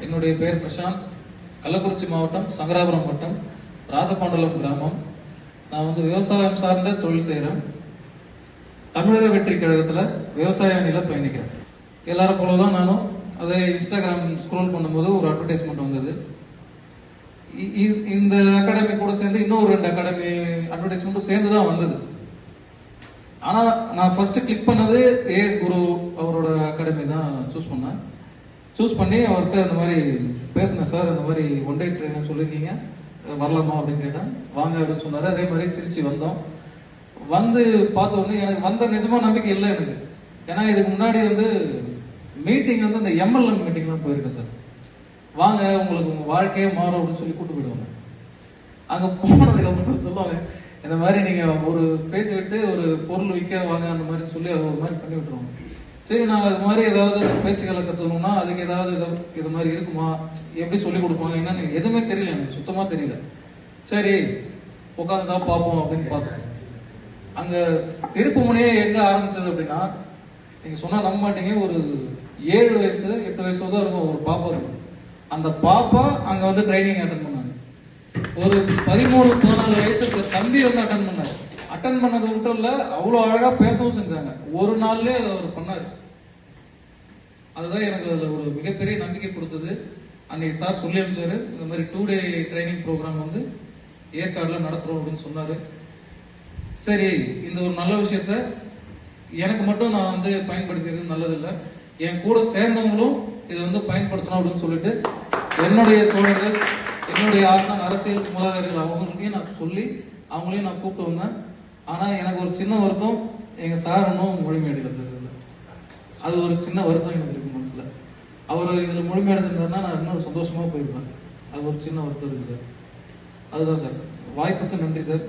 என்னுடைய பெயர் பிரசாந்த். கள்ளக்குறிச்சி மாவட்டம், சங்கராபுரம் வட்டம், ராஜபாண்டலம் கிராமம். நான் வந்து விவசாயம் சார்ந்த தொழில் செய்கிறேன். தமிழக வெற்றி கழகத்தில் விவசாய அணியில பயணிக்கிறேன். எல்லாரும் போலதான் நானும் அதை இன்ஸ்டாகிராம் ஸ்க்ரோல் பண்ணும்போது ஒரு அட்வர்டைஸ்மெண்ட் வந்தது. இந்த அகாடமி கூட சேர்ந்து இன்னொரு 2 அகாடமி அட்வர்டைஸ்மெண்ட்டும் சேர்ந்து தான் வந்தது. ஆனா நான் ஃபர்ஸ்ட் கிளிக் பண்ணது ஏஎஸ் குரு அவரோட அகாடமி தான் சூஸ் பண்ணி அவர்கிட்ட இந்த மாதிரி பேசினேன். சார் இந்த மாதிரி ஒன் டே ட்ரெயினிங் சொல்லியிருக்கீங்க, வரலாமா அப்படின்னு கேட்டேன். வாங்க அப்படின்னு சொன்னாரு. அதே மாதிரி திருச்சி வந்தோம். வந்து பார்த்த உடனே எனக்கு வந்த நிஜமா நம்பிக்கை இல்லை எனக்கு. ஏன்னா இதுக்கு முன்னாடி வந்து மீட்டிங் வந்து இந்த எம்எல்எம் மீட்டிங்லாம் போயிருக்கேன் சார். வாங்க உங்களுக்கு உங்க வாழ்க்கையே மாறும் அப்படின்னு சொல்லி கூட்டு போயிடுவாங்க. அங்க போனதுக்கு அப்புறம் சொல்லுவாங்க, இந்த மாதிரி நீங்க ஒரு பேசிவிட்டு ஒரு பொருள் விற்க வாங்க அந்த மாதிரி சொல்லி அது ஒரு மாதிரி பண்ணி விட்டுருவாங்க. சரி, நான் அது மாதிரி ஏதாவது பேச்சுக்களை கத்துக்கணும்னா அதுக்கு ஏதாவது இது மாதிரி இருக்குமா, எப்படி சொல்லி கொடுப்பாங்க என்னன்னு எதுவுமே தெரியல, எனக்கு சுத்தமா தெரியல. சரி உட்காந்துதான் பார்ப்போம் அப்படின்னு பார்த்தோம். அங்க திருப்பு முனையே எங்க ஆரம்பிச்சது அப்படின்னா, நீங்க சொன்னா நம்ப மாட்டீங்க, ஒரு 7 வயசு 8 வயசு தான் இருக்கும் ஒரு பாப்பா. அந்த பாப்பா அங்க வந்து ட்ரைனிங் அட்டன் பண்ணாங்க. ஒரு 13-14 வயசுக்கு தம்பி வந்து அட்டன் பண்ணது மட்டும் இல்ல, அவ்வளவு அழகா பேசவும் செஞ்சாங்க. ஒரு நாள்லயே அதை அவர் பண்ணாரு. அதுதான் எனக்கு அதுல ஒரு மிகப்பெரிய நம்பிக்கை கொடுத்தது. அன்னைக்கு சார் சொல்லி அனுப்பிச்சாரு, இந்த மாதிரி 2 டே ட்ரைனிங் ப்ரோக்ராம் வந்து ஏற்காடுல நடத்துறோம் அப்படின்னு சொன்னாரு. சரி, இந்த ஒரு நல்ல விஷயத்த எனக்கு மட்டும் நான் வந்து பயன்படுத்திக்கிறது நல்லதில்லை, என் கூட சேர்ந்தவங்களும் இதை வந்து பயன்படுத்தணும் அப்படின்னு சொல்லிட்டு என்னுடைய தோழர்கள், என்னுடைய அரசியல் மூதாதையர்கள் அவங்களையும் நான் சொல்லி அவங்களையும் நான் கூப்பிட்டு வந்தேன். ஆனா எனக்கு ஒரு சின்ன வருத்தம், எங்க சார் இன்னும் முழுமையடையல சார். இதுல அது ஒரு சின்ன வருத்தம் எனக்கு இருக்கு மனசுல. அவர் இதுல முழுமையடைஞ்சிருந்தாருன்னா நான் இன்னும் சந்தோஷமா போயிருப்பேன். அது ஒரு சின்ன வருத்தம் இருக்கு சார். அதுதான் சார். வாய்ப்புக்கு நன்றி சார்.